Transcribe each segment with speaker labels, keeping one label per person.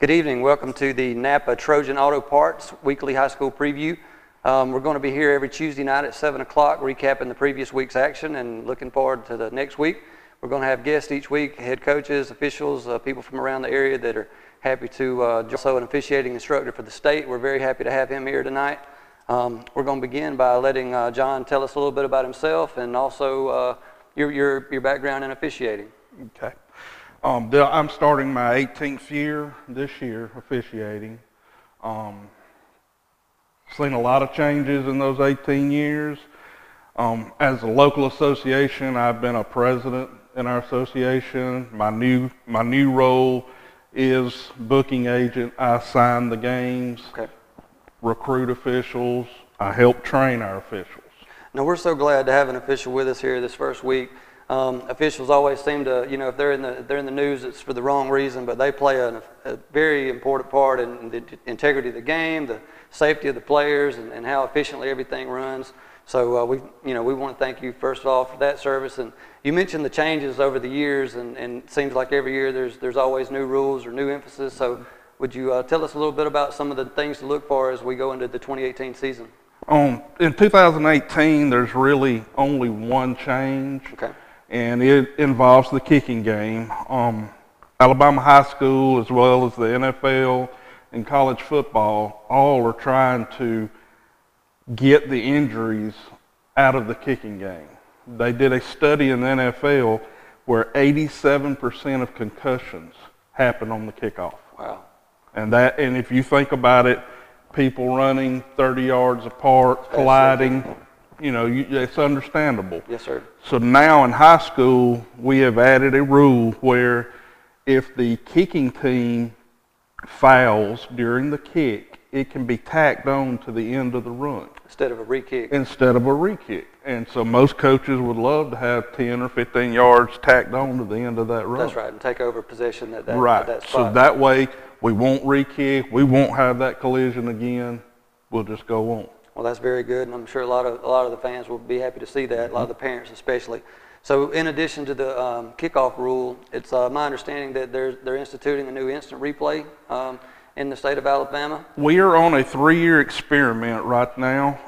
Speaker 1: Good evening. Welcome to the Napa Trojan Auto Parts weekly high school preview. We're going to be here every Tuesday night at 7 o'clock recapping the previous week's action and looking forward to the next week. We're going to have guests each week, head coaches, officials, people from around the area that are happy to also an officiating instructor for the state. We're very happy to have him here tonight. We're going to begin by letting John tell us a little bit about himself and also your background in officiating.
Speaker 2: Okay. I'm starting my 18th year this year officiating. Seen a lot of changes in those 18 years. As a local association, I've been a president in our association. My new role is booking agent. I sign the games,
Speaker 1: Okay.
Speaker 2: Recruit officials. I help train our officials.
Speaker 1: Now, we're so glad to have an official with us here this first week. Officials always seem to, if they're in the news, it's for the wrong reason, but they play a very important part in the integrity of the game, the safety of the players, and how efficiently everything runs. So we want to thank you first of all for that service. And you mentioned the changes over the years, and it seems like every year there's always new rules or new emphasis. So would you tell us a little bit about some of the things to look for as we go into the 2018 season?
Speaker 2: In 2018, there's really only one change.
Speaker 1: Okay.
Speaker 2: And it involves the kicking game. Alabama high school, as well as the NFL and college football, all are trying to get the injuries out of the kicking game. They did a study in the NFL where 87% of concussions happen on the kickoff.
Speaker 1: Wow.
Speaker 2: And if you think about it, people running 30 yards apart, colliding, it's understandable.
Speaker 1: Yes, sir.
Speaker 2: So now in high school, we have added a rule where if the kicking team fouls during the kick, it can be tacked on to the end of the run.
Speaker 1: Instead of a re-kick.
Speaker 2: Instead of a re-kick. And so most coaches would love to have 10 or 15 yards tacked on to the end of that run.
Speaker 1: That's right, and take over possession at that,
Speaker 2: right.
Speaker 1: At that spot.
Speaker 2: So that way, we won't re-kick, we won't have that collision again, we'll just go on.
Speaker 1: Well, that's very good, and I'm sure a lot of the fans will be happy to see that, a lot of the parents especially. So in addition to the kickoff rule, it's my understanding that they're instituting a new instant replay in the state of Alabama.
Speaker 2: We are on a 3-year experiment right now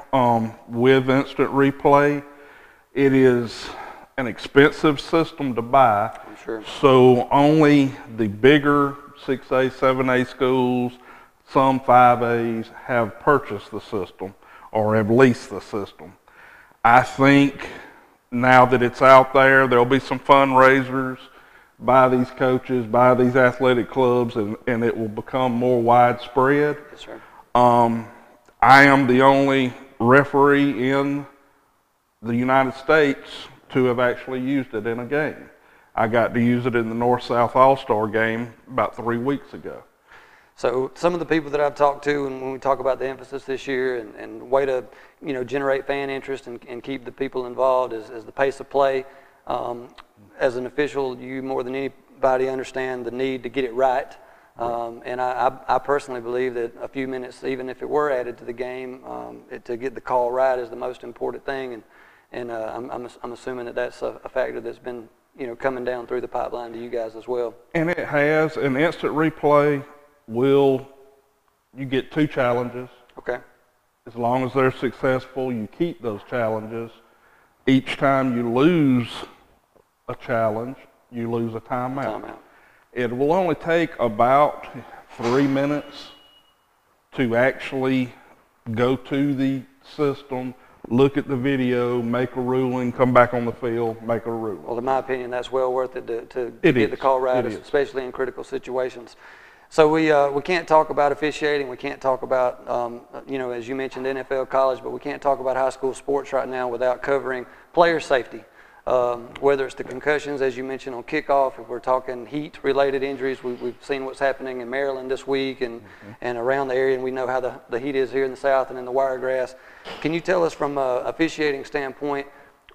Speaker 2: with instant replay. It is an expensive system to buy.
Speaker 1: I'm sure.
Speaker 2: So only the bigger 6A, 7A schools, some 5As have purchased the system or have leased the system. I think now that it's out there, there'll be some fundraisers by these coaches, by these athletic clubs, and it will become more widespread.
Speaker 1: Yes, sir.
Speaker 2: I am the only referee in the United States to have actually used it in a game. I got to use it in the North-South All-Star game about 3 weeks ago.
Speaker 1: So some of the people that I've talked to, and when we talk about the emphasis this year and way to generate fan interest and keep the people involved is the pace of play. As an official, you more than anybody understand the need to get it right. And I personally believe that a few minutes, even if it were added to the game, to get the call right is the most important thing. And I'm assuming that that's a factor that's been coming down through the pipeline to you guys as well.
Speaker 2: And it has. An instant replay you get 2 challenges.
Speaker 1: Okay.
Speaker 2: As long as they're successful, you keep those challenges. Each time you lose a challenge, you lose a timeout. It will only take about 3 minutes to actually go to the system, look at the video, make a ruling, come back on the field, make a ruling.
Speaker 1: Well, in my opinion, that's well worth it to get the call right, especially in critical situations. So we can't talk about officiating. We can't talk about, as you mentioned, NFL, college, but we can't talk about high school sports right now without covering player safety. Whether it's the concussions, as you mentioned, on kickoff, if we're talking heat-related injuries, we've seen what's happening in Maryland this week and around the area, and we know how the heat is here in the South and in the Wiregrass. Can you tell us from an officiating standpoint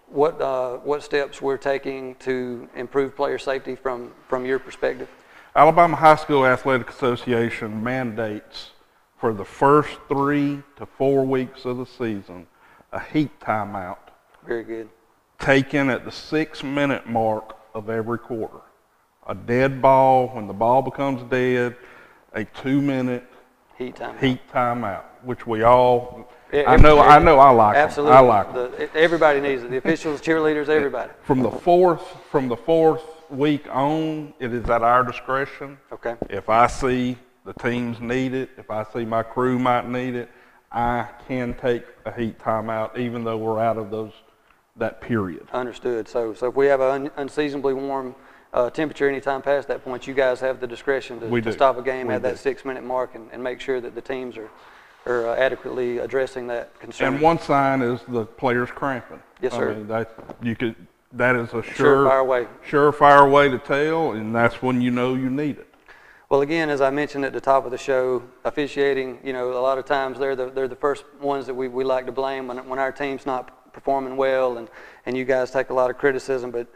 Speaker 1: what steps we're taking to improve player safety from your perspective?
Speaker 2: Alabama High School Athletic Association mandates for the first 3 to 4 weeks of the season a heat timeout.
Speaker 1: Very good.
Speaker 2: Taken at the 6-minute mark of every quarter. A dead ball, when the ball becomes dead, a 2-minute
Speaker 1: heat
Speaker 2: timeout, which we all,
Speaker 1: I
Speaker 2: like
Speaker 1: absolutely.
Speaker 2: them. I like them.
Speaker 1: Everybody needs it. The officials, cheerleaders, everybody.
Speaker 2: From the fourth week on, it is at our discretion.
Speaker 1: Okay.
Speaker 2: If I see the teams need it, if I see my crew might need it, I can take a heat timeout, even though we're out of that period.
Speaker 1: Understood. So if we have an unseasonably warm temperature anytime past that point, you guys have the discretion to stop a game at that 6-minute mark and make sure that the teams are adequately addressing that concern.
Speaker 2: And one sign is the players cramping.
Speaker 1: Yes, sir.
Speaker 2: I mean, that is a
Speaker 1: surefire
Speaker 2: way to tell, and that's when you know you need it.
Speaker 1: Well, again, as I mentioned at the top of the show, officiating, a lot of times they're the first ones that we like to blame when our team's not performing well, and you guys take a lot of criticism, but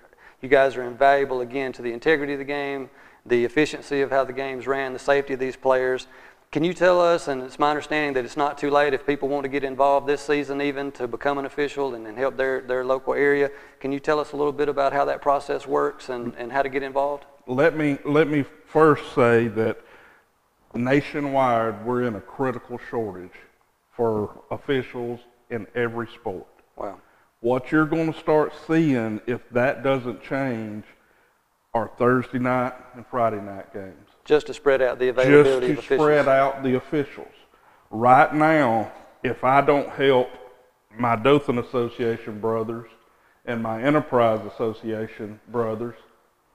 Speaker 1: you guys are invaluable, again, to the integrity of the game, the efficiency of how the game's ran, the safety of these players. Can you tell us, and it's my understanding that it's not too late if people want to get involved this season even to become an official and help their local area, can you tell us a little bit about how that process works and how to get involved?
Speaker 2: Let me first say that nationwide we're in a critical shortage for officials in every sport.
Speaker 1: Wow.
Speaker 2: What you're going to start seeing, if that doesn't change, are Thursday night and Friday night games.
Speaker 1: Just to spread out the availability of officials.
Speaker 2: Just to spread out the officials. Right now, if I don't help my Dothan Association brothers and my Enterprise Association brothers,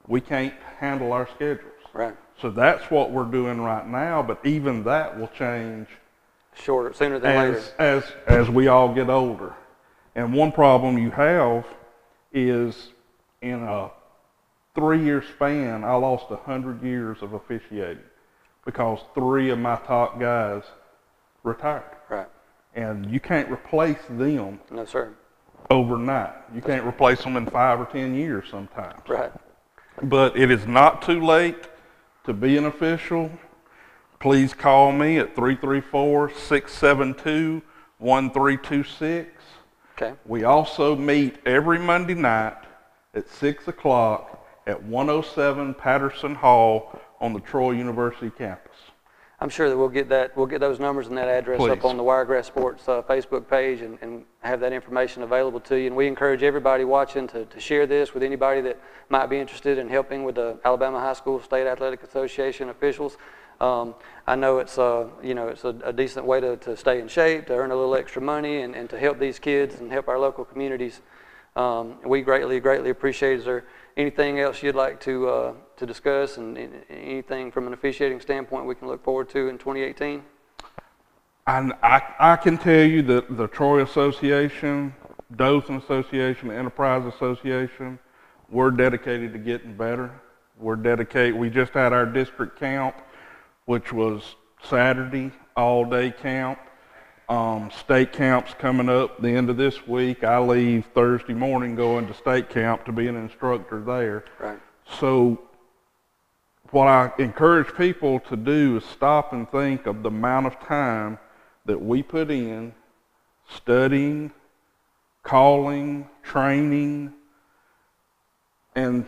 Speaker 2: we can't handle our schedules.
Speaker 1: Right.
Speaker 2: So that's what we're doing right now, but even that will change
Speaker 1: sooner than later.
Speaker 2: As we all get older. And one problem you have is in a 3-year span, I lost 100 years of officiating because 3 of my top guys retired.
Speaker 1: Right.
Speaker 2: And you can't replace them.
Speaker 1: No, sir.
Speaker 2: Overnight. You can't replace them in 5 or 10 years sometimes.
Speaker 1: Right.
Speaker 2: But it is not too late to be an official. Please call me at 334-672-1326.
Speaker 1: Okay.
Speaker 2: We also meet every Monday night at 6 o'clock at 107 Patterson Hall on the Troy University campus.
Speaker 1: I'm sure that we'll get those numbers and that address up on the Wiregrass Sports Facebook page and have that information available to you. And we encourage everybody watching to share this with anybody that might be interested in helping with the Alabama High School State Athletic Association officials. I know it's it's a decent way to stay in shape, to earn a little extra money, and to help these kids and help our local communities. We greatly appreciate it. Is there anything else you'd like to discuss, and anything from an officiating standpoint we can look forward to in 2018?
Speaker 2: I can tell you that the Troy Association, Dothan Association, the Enterprise Association, we're dedicated to getting better. We're dedicated. We just had our district camp, which was Saturday, all-day camp. State camp's coming up the end of this week. I leave Thursday morning going to state camp to be an instructor there.
Speaker 1: Right.
Speaker 2: So what I encourage people to do is stop and think of the amount of time that we put in studying, calling, training, and,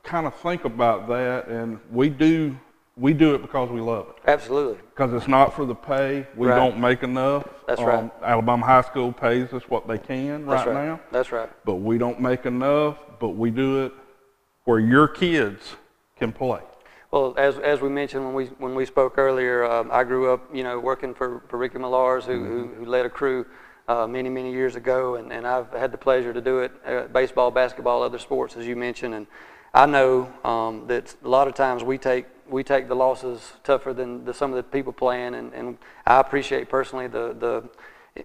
Speaker 2: kind of think about that. And we do it because we love it.
Speaker 1: Absolutely.
Speaker 2: Because it's not for the pay. We don't make enough.
Speaker 1: That's right.
Speaker 2: Alabama High School pays us what they can now.
Speaker 1: That's right.
Speaker 2: But we don't make enough, but we do it where your kids can play.
Speaker 1: Well, as we mentioned when we spoke earlier, I grew up, working for Ricky Millars, who led a crew many years ago, and I've had the pleasure to do it, baseball, basketball, other sports, as you mentioned, and I know that a lot of times we take the losses tougher than some of the people playing, and I appreciate personally the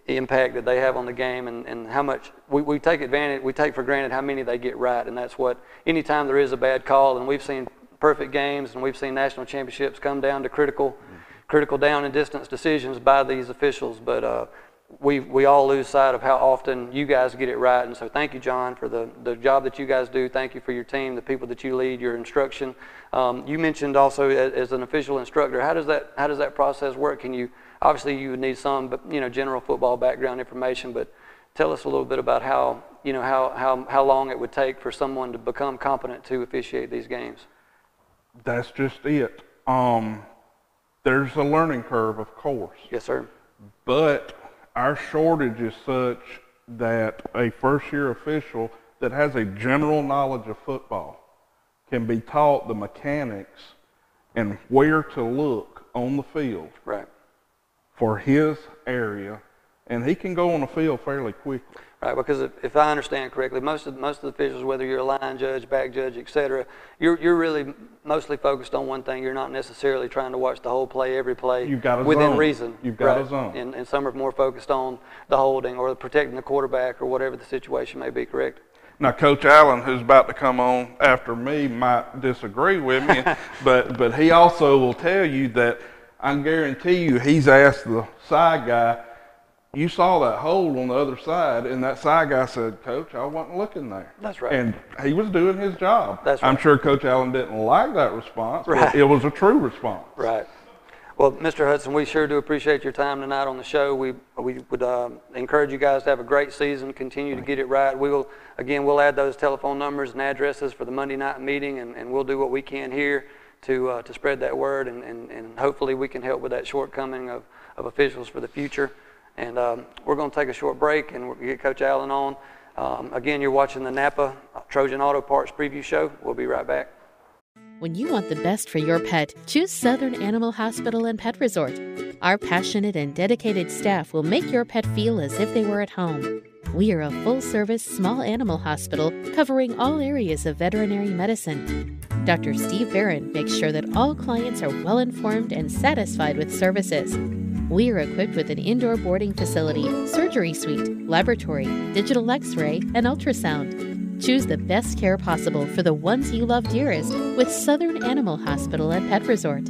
Speaker 1: impact that they have on the game, and how much we take for granted how many they get right, and that's what, anytime there is a bad call, and we've seen perfect games and we've seen national championships come down to critical down and distance decisions by these officials, but we all lose sight of how often you guys get it right. And so thank you, John, for the job that you guys do. Thank you for your team, the people that you lead, your instruction. You mentioned also as an official instructor, how does that process work? Can you, obviously you would need some, but general football background information, but tell us a little bit about how long it would take for someone to become competent to officiate these games.
Speaker 2: That's just it. There's a learning curve, of course.
Speaker 1: Yes, sir.
Speaker 2: But our shortage is such that a first-year official that has a general knowledge of football can be taught the mechanics and where to look on the field for his area, and he can go on the field fairly quickly.
Speaker 1: Right, because if I understand correctly, most of the officials, whether you're a line judge, back judge, etc., you're really mostly focused on one thing. You're not necessarily trying to watch the whole play, every play,
Speaker 2: You've got a
Speaker 1: within
Speaker 2: zone.
Speaker 1: reason.
Speaker 2: You've got a zone.
Speaker 1: And some are more focused on the holding or protecting the quarterback or whatever the situation may be, correct?
Speaker 2: Now, Coach Allen, who's about to come on after me, might disagree with me, but he also will tell you that I guarantee you he's asked the side guy, you saw that hole on the other side, and that side guy said, Coach, I wasn't looking there.
Speaker 1: That's right.
Speaker 2: And he was doing his job.
Speaker 1: That's right.
Speaker 2: I'm sure Coach Allen didn't like that response, but it was a true response.
Speaker 1: Right. Well, Mr. Hudson, we sure do appreciate your time tonight on the show. We would encourage you guys to have a great season, continue to get it right. We'll add those telephone numbers and addresses for the Monday night meeting, and we'll do what we can here to spread that word, and hopefully we can help with that shortcoming of officials for the future. And we're going to take a short break and we'll get Coach Allen on. Again, you're watching the Napa Trojan Auto Parts Preview Show. We'll be right back.
Speaker 3: When you want the best for your pet, choose Southern Animal Hospital and Pet Resort. Our passionate and dedicated staff will make your pet feel as if they were at home. We are a full-service small animal hospital covering all areas of veterinary medicine. Dr. Steve Barron makes sure that all clients are well-informed and satisfied with services. We are equipped with an indoor boarding facility, surgery suite, laboratory, digital X-ray, and ultrasound. Choose the best care possible for the ones you love dearest with Southern Animal Hospital and Pet Resort.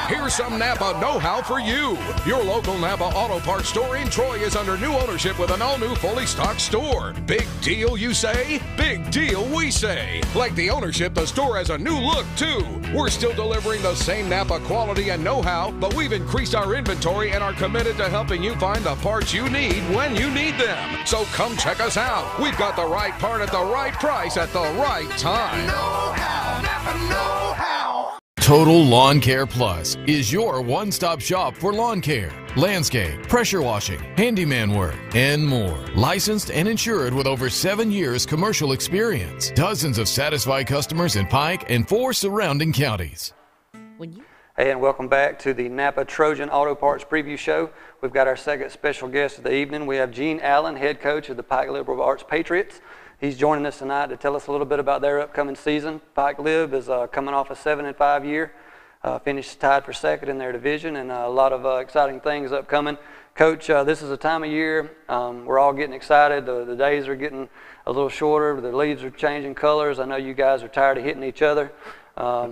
Speaker 4: Here's some Napa know-how for you. Your local Napa Auto Parts store in Troy is under new ownership with an all-new fully stocked store. Big deal, you say? Big deal, we say. Like the ownership, the store has a new look, too. We're still delivering the same Napa quality and know-how, but we've increased our inventory and are committed to helping you find the parts you need when you need them. So come check us out. We've got the right part at the right price at the right time.
Speaker 5: Know-how, Napa know-how.
Speaker 6: Total Lawn Care Plus is your one-stop shop for lawn care, landscape, pressure washing, handyman work, and more. Licensed and insured with over 7 years commercial experience. Dozens of satisfied customers in Pike and 4 surrounding counties.
Speaker 1: Hey, and welcome back to the Napa Trojan Auto Parts Preview Show. We've got our second special guest of the evening. We have Gene Allen, head coach of the Pike Liberal Arts Patriots. He's joining us tonight to tell us a little bit about their upcoming season. Pike Lib is coming off a 7-5 year, finished tied for second in their division, and a lot of exciting things upcoming. Coach, this is a time of year we're all getting excited. The days are getting a little shorter. The leaves are changing colors. I know you guys are tired of hitting each other.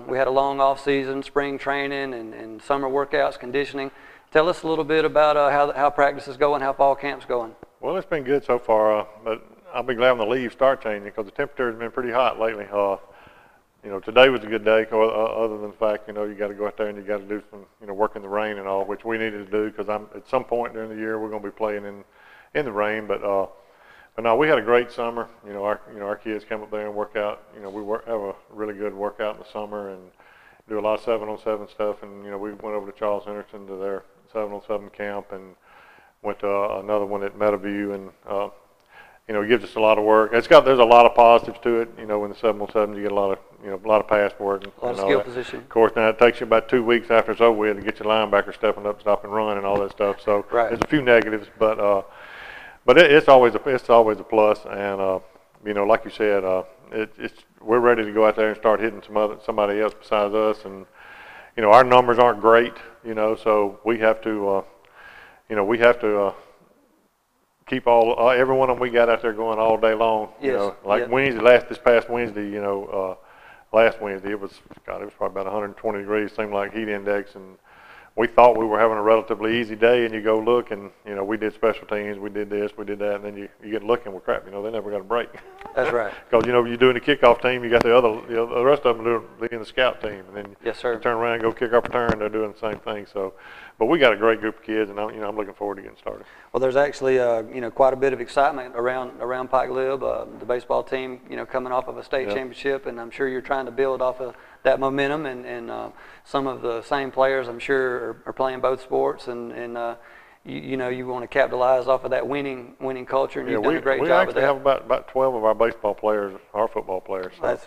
Speaker 1: We had a long off season, spring training, and summer workouts, conditioning. Tell us a little bit about how practice is going, how fall camp's going.
Speaker 7: Well, it's been good so far, but I'll be glad when the leaves start changing because the temperature has been pretty hot lately. You know, today was a good day, other than the fact, you know, you got to go out there and you got to do some, you know, work in the rain and all, which we needed to do because at some point during the year we're going to be playing in the rain. But no, we had a great summer. Our kids come up there and work out. You know, we have a really good workout in the summer and do a lot of 7-on-7 stuff. And you know, we went over to Charles Henderson to their 7-on-7 camp and went to another one at Meadowview and. You know, it gives us a lot of work. There's a lot of positives to it. You know, in the 7-on-7, you get a lot of pass work and
Speaker 1: a lot of skill position.
Speaker 7: Of course, now it takes you about 2 weeks after it's over with to get your linebacker stepping up, stop and run, and all that stuff. So there's a few negatives, but it's always a plus. And you know, like you said, we're ready to go out there and start hitting somebody else besides us, and you know, our numbers aren't great, you know, so we have to, you know, keep every one of them we got out there going all day long.
Speaker 1: Yes.
Speaker 7: You know, like
Speaker 1: Yep.
Speaker 7: this past Wednesday, you know, last Wednesday it was probably about 120 degrees, seemed like heat index, and we thought we were having a relatively easy day, and you go look, and you know, we did special teams, we did this, we did that, and then you get looking, well, crap, you know, they never got a break.
Speaker 1: That's right.
Speaker 7: Because you know, you're doing the kickoff team, you got the rest of them doing the scout team, and then
Speaker 1: Yes, sir.
Speaker 7: you turn around and go kick off return, they're doing the same thing. So, but we got a great group of kids, and I'm looking forward to getting started.
Speaker 1: Well, there's actually you know, quite a bit of excitement around Pike Lib, the baseball team, you know, coming off of a state championship, and I'm sure you're trying to build off of that momentum, and some of the same players, I'm sure, are playing both sports, and you know, you want to capitalize off of that winning culture, and you've done a great job of that.
Speaker 7: We actually have about 12 of our baseball players are football players. So,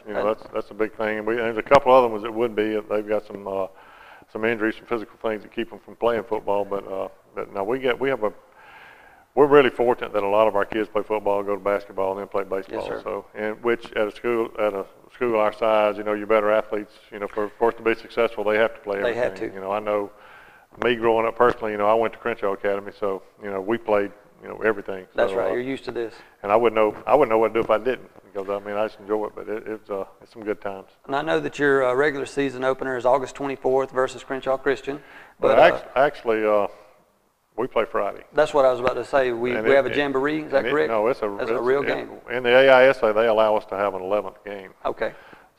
Speaker 7: that's a big thing. And there's a couple other ones that would be. They've got some injuries, some physical things that keep them from playing football. But no, we're really fortunate that a lot of our kids play football, go to basketball, and then play baseball.
Speaker 1: Yes, sir.
Speaker 7: So, and which at a school our size, you know, you're better athletes. You know, for us to be successful, they have to play everything.
Speaker 1: They have to.
Speaker 7: You know, I know me growing up personally, you know, I went to Crenshaw Academy, so you know, we played, you know, everything.
Speaker 1: That's
Speaker 7: so,
Speaker 1: right. You're used to this.
Speaker 7: And I wouldn't know what to do if I didn't, because I mean, I just enjoy it. But it's some good times.
Speaker 1: And I know that your regular season opener is August 24th versus Crenshaw Christian. But
Speaker 7: actually, we play Friday.
Speaker 1: That's what I was about to say. We have a jamboree. Is that correct?
Speaker 7: No, it's a
Speaker 1: real game.
Speaker 7: In the AHSAA, they allow us to have an 11th game.
Speaker 1: Okay.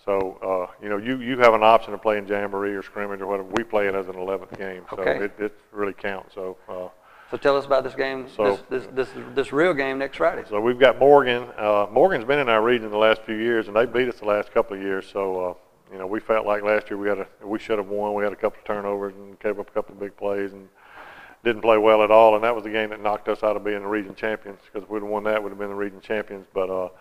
Speaker 7: So, you know, you have an option of playing jamboree or scrimmage or whatever. We play it as an 11th game, so
Speaker 1: okay.
Speaker 7: it really counts. So
Speaker 1: tell us about this game, this real game next Friday.
Speaker 7: So we've got Morgan. Morgan's been in our region the last few years, and they beat us the last couple of years. So, you know, we felt like last year we should have won. We had a couple of turnovers and gave up a couple of big plays and didn't play well at all. And that was the game that knocked us out of being the region champions, because if we'd have won that, we'd have been the region champions. But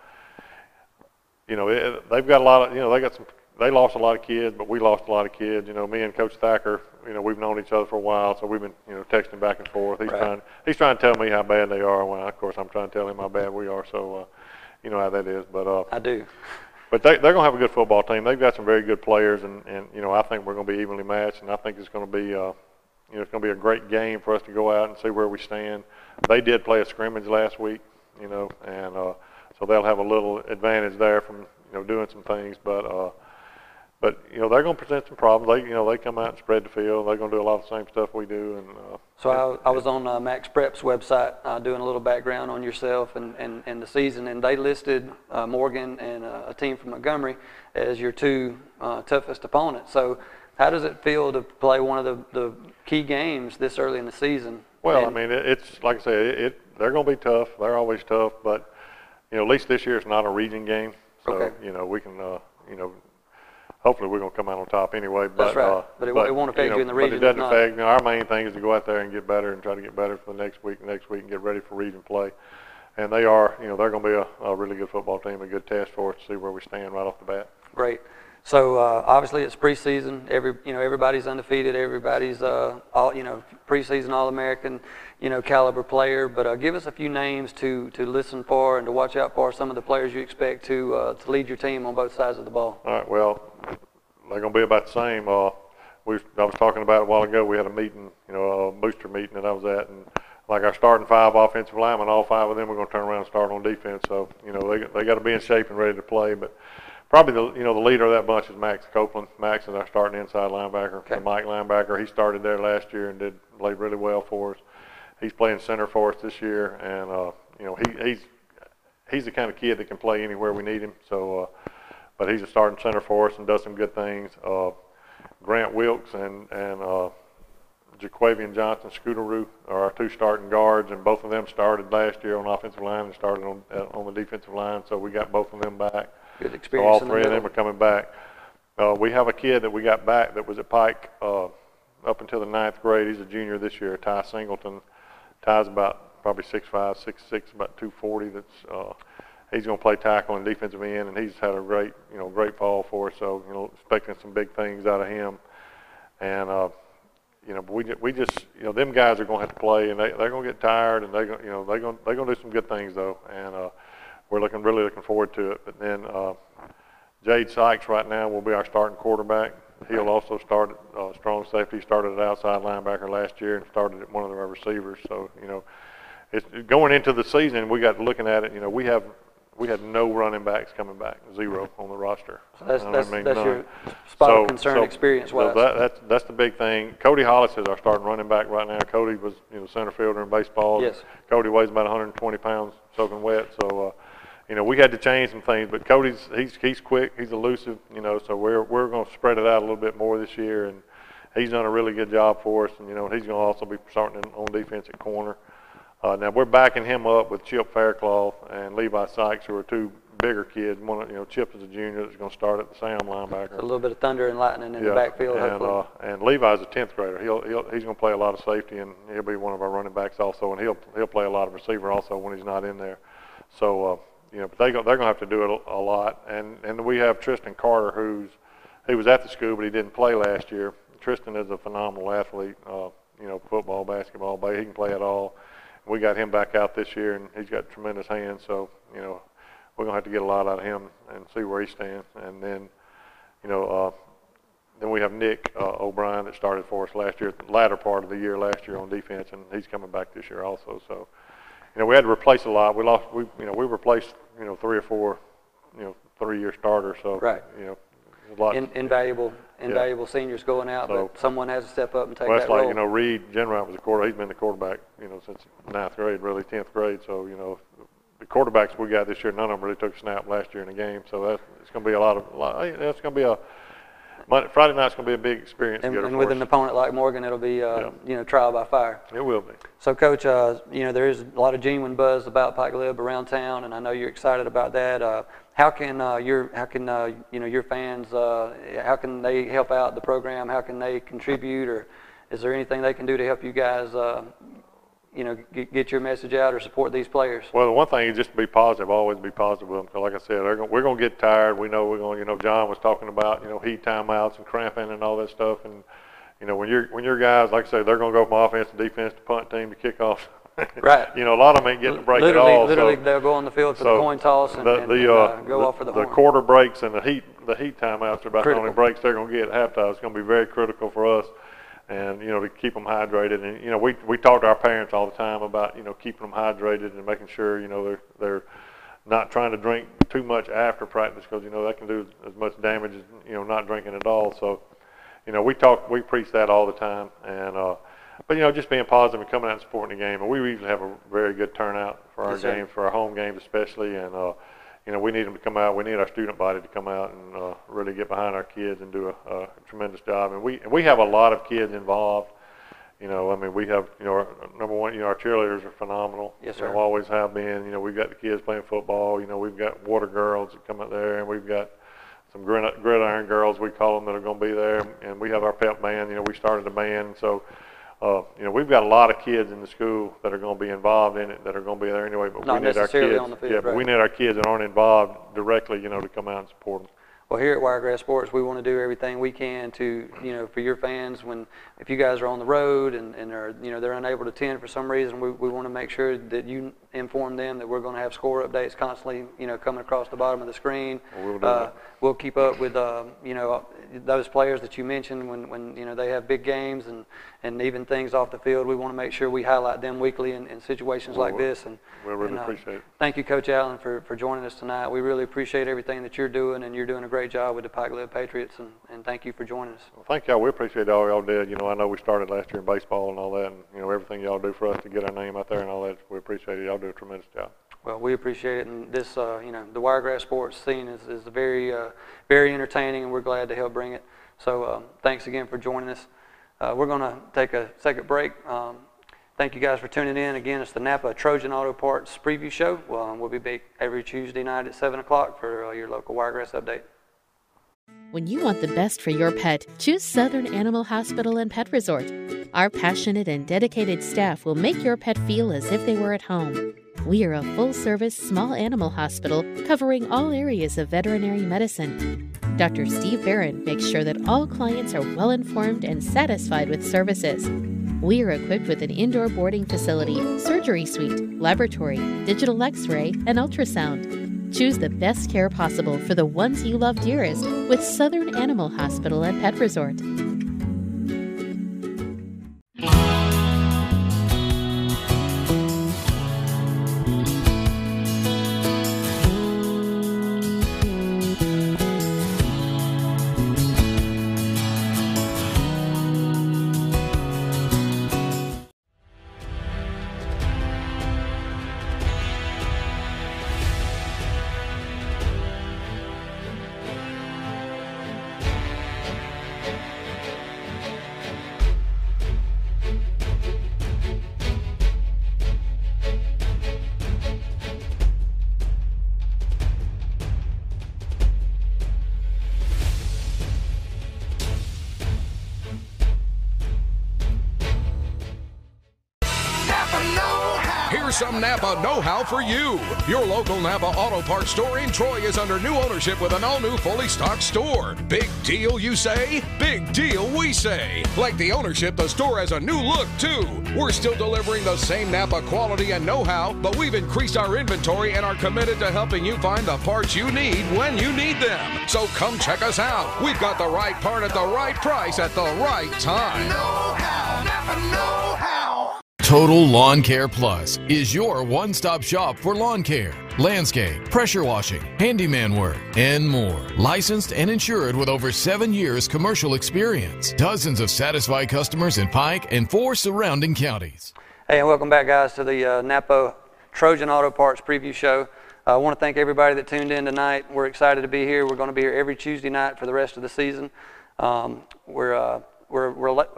Speaker 7: you know, they've got a lot of, you know, they lost a lot of kids, but we lost a lot of kids. You know, me and Coach Thacker, you know, we've known each other for a while, so we've been, you know, texting back and forth. He's trying to tell me how bad they are, when of course I'm trying to tell him how bad we are. So, you know how that is. But
Speaker 1: I do.
Speaker 7: But they're going to have a good football team. They've got some very good players, and you know, I think we're going to be evenly matched, and I think it's going to be, you know, it's going to be a great game for us to go out and see where we stand. They did play a scrimmage last week, you know, and so they'll have a little advantage there from, you know, doing some things. But you know, they're going to present some problems. They come out and spread the field. They're going to do a lot of the same stuff we do. And
Speaker 1: so I was on Max Prep's website doing a little background on yourself and the season, and they listed Morgan and a team from Montgomery as your two toughest opponents. So how does it feel to play one of the key games this early in the season?
Speaker 7: Well, I mean, it's like I say, they're going to be tough. They're always tough, but you know, at least this year it's not a region game, so
Speaker 1: okay.
Speaker 7: You know, we can, you know, hopefully we're going to come out on top anyway. But,
Speaker 1: that's right. But it won't affect you in the region.
Speaker 7: But it doesn't affect. You know, our main thing is to go out there and get better and try to get better for the next week, and get ready for region play. And they are, you know, they're going to be a really good football team, a good test for us to see where we stand right off the bat.
Speaker 1: Great. So obviously it's preseason. Everybody's undefeated. Everybody's preseason All-American, you know, caliber player. But give us a few names to listen for and to watch out for. Some of the players you expect to lead your team on both sides of the ball.
Speaker 7: All right. Well, they're going to be about the same. I was talking about it a while ago. We had a meeting, you know, a booster meeting that I was at, and like our starting 5 offensive linemen, all 5 of them are going to turn around and start on defense. So you know, they got to be in shape and ready to play. But probably the leader of that bunch is Max Copeland. Max is our starting inside linebacker,
Speaker 1: okay.
Speaker 7: The Mike linebacker. He started there last year and played really well for us. He's playing center for us this year, and you know, he's the kind of kid that can play anywhere we need him. So, but he's a starting center for us and does some good things. Grant Wilkes and Jaquavian Johnson Scooteroo are our 2 starting guards, and both of them started last year on offensive line and started on the defensive line. So we got both of them back.
Speaker 1: Good experience.
Speaker 7: So all 3 of them are coming back. We have a kid that we got back that was at Pike up until the 9th grade. He's a junior this year, Ty Singleton. Ty's about probably 6'5", 6'6", about 240. He's going to play tackle and defensive end, and he's had a great fall for us. So, you know, expecting some big things out of him. And you know, but we just, you know, them guys are going to have to play, and they're going to get tired, and they're going to do some good things though. And we're really looking forward to it. But then Jade Sykes right now will be our starting quarterback. He'll also start at strong safety. He started at outside linebacker last year and started at one of our receivers. So, you know, it's going into the season, we got looking at it, you know, we had no running backs coming back, 0 on the roster.
Speaker 1: So that's your spot of concern experience-wise.
Speaker 7: So that's the big thing. Cody Hollis is our starting running back right now. Cody was, you know, center fielder in baseball.
Speaker 1: Yes.
Speaker 7: Cody weighs about 120 pounds soaking wet. So, you know, we had to change some things, but Cody's he's quick, he's elusive, you know. So we're going to spread it out a little bit more this year, and he's done a really good job for us. And you know, he's going to also be starting on defense at corner. Now we're backing him up with Chip Faircloth and Levi Sykes, who are 2 bigger kids. One, you know, Chip is a junior that's going to start at the Sam linebacker.
Speaker 1: So a little bit of thunder and lightning in the backfield.
Speaker 7: And Levi's a 10th grader. He's going to play a lot of safety, and he'll be one of our running backs also, and he'll play a lot of receiver also when he's not in there. So you know, but they're going to have to do it a lot. And we have Tristan Carter, he was at the school, but he didn't play last year. Tristan is a phenomenal athlete. You know, football, basketball, he can play it all. We got him back out this year, and he's got tremendous hands. So, you know, we're going to have to get a lot out of him and see where he stands. And then, you know, then we have Nick O'Brien that started for us last year, the latter part of the year last year on defense, and he's coming back this year also. So, you know, we had to replace a lot. We replaced, you know, 3 or 4, you know, 3-year starters. So,
Speaker 1: right.
Speaker 7: You know, a lot.
Speaker 1: Invaluable seniors going out,
Speaker 7: so,
Speaker 1: but someone has to step up and take
Speaker 7: well,
Speaker 1: that
Speaker 7: role.
Speaker 1: role.
Speaker 7: You know, Reed Jenright was the quarterback. He's been the quarterback, you know, since 9th grade, really 10th grade. So, you know, the quarterbacks we got this year, none of them really took a snap last year in a game. So it's going to be it's going to be Friday night's going to be a big experience.
Speaker 1: And with an opponent like Morgan, it'll be you know, trial by fire.
Speaker 7: It will be.
Speaker 1: So, Coach, you know, there is a lot of genuine buzz about Pike Lib around town, and I know you're excited about that. How can you know, your fans, how can they help out the program? How can they contribute, or is there anything they can do to help you guys, you know, get your message out or support these players?
Speaker 7: Well, the one thing is just to be positive, always be positive with them. Because like I said, we're going to get tired. We know we're going. You know, John was talking about, you know, heat timeouts and cramping and all that stuff. And you know, when your guys, like I said, they're going to go from offense to defense to punt team to kickoff.
Speaker 1: Right.
Speaker 7: You know, a lot of them ain't getting a break at all.
Speaker 1: Literally, they'll go on the field for the coin toss and go off for the horn.
Speaker 7: The quarter breaks and the heat timeouts are about
Speaker 1: critical.
Speaker 7: the only breaks they're going to get at halftime. It's going to be very critical for us. And, you know, to keep them hydrated. And, you know, we talk to our parents all the time about, you know, keeping them hydrated and making sure, you know, they're not trying to drink too much after practice, because, you know, that can do as much damage as, you know, not drinking at all. So, you know, we preach that all the time. And, but, you know, just being positive and coming out and supporting the game. And we usually have a very good turnout for our games, for our home games especially. And, you know, we need them to come out. We need our student body to come out and really get behind our kids and do a tremendous job. And we have a lot of kids involved. You know, I mean, we have, you know, number one, you know, our cheerleaders are phenomenal.
Speaker 1: Yes, sir.
Speaker 7: You know, always have been. You know, we've got the kids playing football. You know, we've got water girls that come out there, and we've got some gridiron girls, we call them, that are going to be there. And we have our pep band. You know, we started a band. So, you know, we've got a lot of kids in the school that are going to be involved in it, that are going to be there anyway. But
Speaker 1: not
Speaker 7: we need
Speaker 1: necessarily
Speaker 7: our kids,
Speaker 1: on the field,
Speaker 7: yeah, but we need our kids that aren't involved directly, you know, to come out and support them.
Speaker 1: Well, here at Wiregrass Sports, we want to do everything we can to, you know, for your fans, if you guys are on the road and are, you know, they're unable to attend for some reason, we want to make sure that you inform them that we're going to have score updates constantly, you know, coming across the bottom of the screen. We'll keep up with, you know, those players that you mentioned when you know, they have big games and even things off the field. We want to make sure we highlight them weekly in situations like this. And
Speaker 7: we really appreciate it.
Speaker 1: Thank you, Coach Allen, for joining us tonight. We really appreciate everything that you're doing, and you're doing a great job with the Pike Lib Patriots, and thank you for joining us.
Speaker 7: Well, thank y'all. We appreciate all y'all did. You know, I know we started last year in baseball and all that, and, you know, everything y'all do for us to get our name out there and all that. We appreciate it. Y'all do a tremendous job.
Speaker 1: Well, we appreciate it, and this, you know, the Wiregrass sports scene is very, very entertaining, and we're glad to help bring it. So thanks again for joining us. We're going to take a second break. Thank you guys for tuning in. Again, it's the Napa Trojan Auto Parts Preview Show. We'll be back every Tuesday night at 7 o'clock for your local Wiregrass update.
Speaker 3: When you want the best for your pet, choose Southern Animal Hospital and Pet Resort. Our passionate and dedicated staff will make your pet feel as if they were at home. We are a full-service small animal hospital covering all areas of veterinary medicine. Dr. Steve Barron makes sure that all clients are well-informed and satisfied with services. We are equipped with an indoor boarding facility, surgery suite, laboratory, digital X-ray, and ultrasound. Choose the best care possible for the ones you love dearest with Southern Animal Hospital and Pet Resort.
Speaker 4: Here's some Napa know-how for you. Your local Napa Auto Parts store in Troy is under new ownership with an all-new fully stocked store. Big deal, you say? Big deal, we say. Like the ownership, the store has a new look, too. We're still delivering the same Napa quality and know-how, but we've increased our inventory and are committed to helping you find the parts you need when you need them. So come check us out. We've got the right part at the right price at the right time.
Speaker 5: Know-how, Napa know-how.
Speaker 6: Total Lawn Care Plus is your one-stop shop for lawn care, landscape, pressure washing, handyman work, and more. Licensed and insured with over 7 years commercial experience. Dozens of satisfied customers in Pike and 4 surrounding counties.
Speaker 1: Hey, and welcome back, guys, to the Napa Trojan Auto Parts preview show. I want to thank everybody that tuned in tonight. We're excited to be here. We're going to be here every Tuesday night for the rest of the season. We're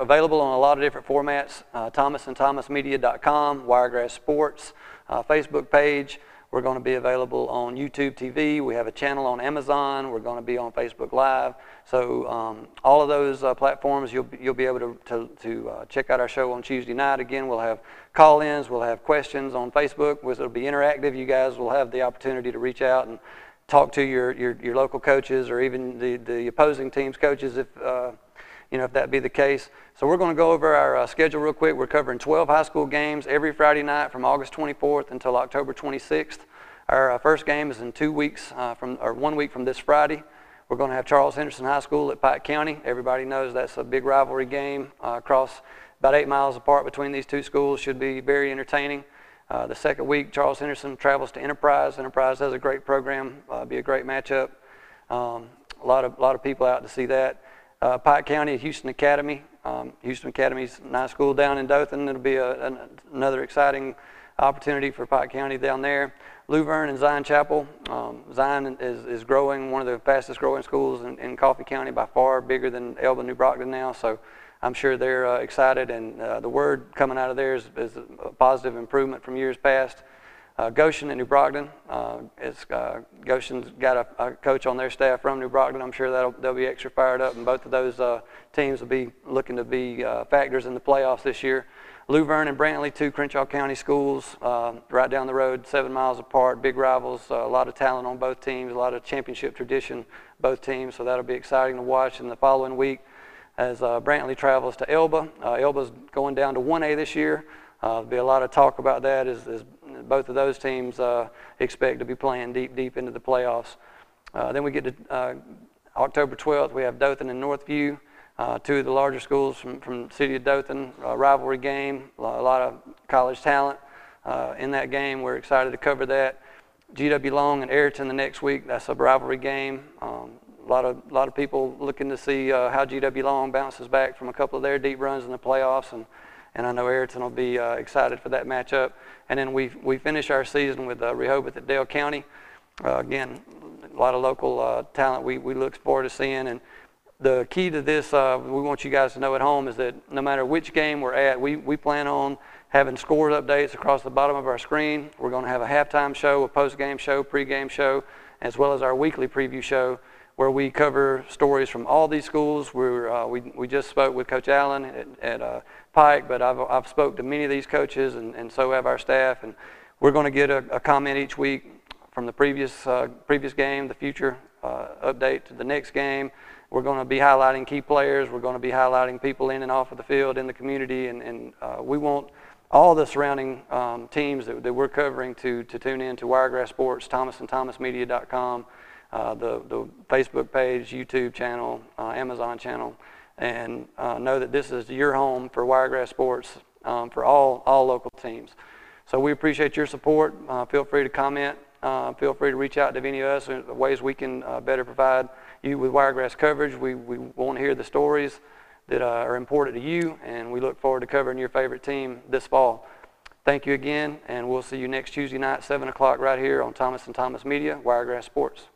Speaker 1: available on a lot of different formats, thomasandthomasmedia.com, Wiregrass Sports, Facebook page. We're going to be available on YouTube TV. We have a channel on Amazon. We're going to be on Facebook Live. So all of those platforms, you'll be able to check out our show on Tuesday night. Again, we'll have call-ins. We'll have questions on Facebook. It'll be interactive. You guys will have the opportunity to reach out and talk to your local coaches or even the opposing team's coaches if that be the case. So we're going to go over our schedule real quick. We're covering 12 high school games every Friday night from August 24th until October 26th. Our first game is in 2 weeks, 1 week from this Friday. We're going to have Charles Henderson High School at Pike County. Everybody knows that's a big rivalry game across about 8 miles apart between these two schools. Should be very entertaining. The second week, Charles Henderson travels to Enterprise. Enterprise has a great program. Be a great matchup. A lot of people out to see that. Pike County at Houston Academy. Houston Academy's a nice school down in Dothan. It'll be another exciting opportunity for Pike County down there. Luverne and Zion Chapel. Zion is growing, one of the fastest growing schools in Coffee County by far, bigger than Elba, New Brockton now. So I'm sure they're excited, and the word coming out of there is a positive improvement from years past. Goshen at New Brockton. Goshen's got a coach on their staff from New Brockton. I'm sure they'll be extra fired up, and both of those teams will be looking to be factors in the playoffs this year. Luverne and Brantley, 2 Crenshaw County schools, right down the road, 7 miles apart, big rivals, a lot of talent on both teams, a lot of championship tradition, both teams, so that'll be exciting to watch. In the following week, as Brantley travels to Elba. Elba's going down to 1A this year. There'll be a lot of talk about that as both of those teams expect to be playing deep into the playoffs. Then we get to October 12th. We have Dothan and Northview, 2 of the larger schools from the city of Dothan. Rivalry game, a lot of college talent in that game. We're excited to cover that. GW Long and Ayrton the next week. That's a rivalry game. A lot of people looking to see how GW Long bounces back from a couple of their deep runs in the playoffs, and I know Ayrton will be excited for that matchup. And then we finish our season with Rehoboth at Dale County. Again, a lot of local talent we look forward to seeing. And the key to this, we want you guys to know at home, is that no matter which game we're at, we plan on having scores updates across the bottom of our screen. We're going to have a halftime show, a post-game show, pre-game show, as well as our weekly preview show, where we cover stories from all these schools. We just spoke with Coach Allen at Pike, but I've spoke to many of these coaches, and so have our staff. And we're going to get a comment each week from the previous game, the future update to the next game, We're going to be highlighting key players. We're going to be highlighting people in and off of the field in the community, and we want all the surrounding teams that we're covering to tune in to Wiregrass Sports, thomasandthomasmedia.com, the Facebook page, YouTube channel, Amazon channel, and know that this is your home for Wiregrass Sports for all local teams. So we appreciate your support. Feel free to comment. Feel free to reach out to any of us in ways we can better provide you with Wiregrass coverage. We want to hear the stories that are important to you, and we look forward to covering your favorite team this fall. Thank you again, and we'll see you next Tuesday night, 7 o'clock right here on Thomas and Thomas Media, Wiregrass Sports.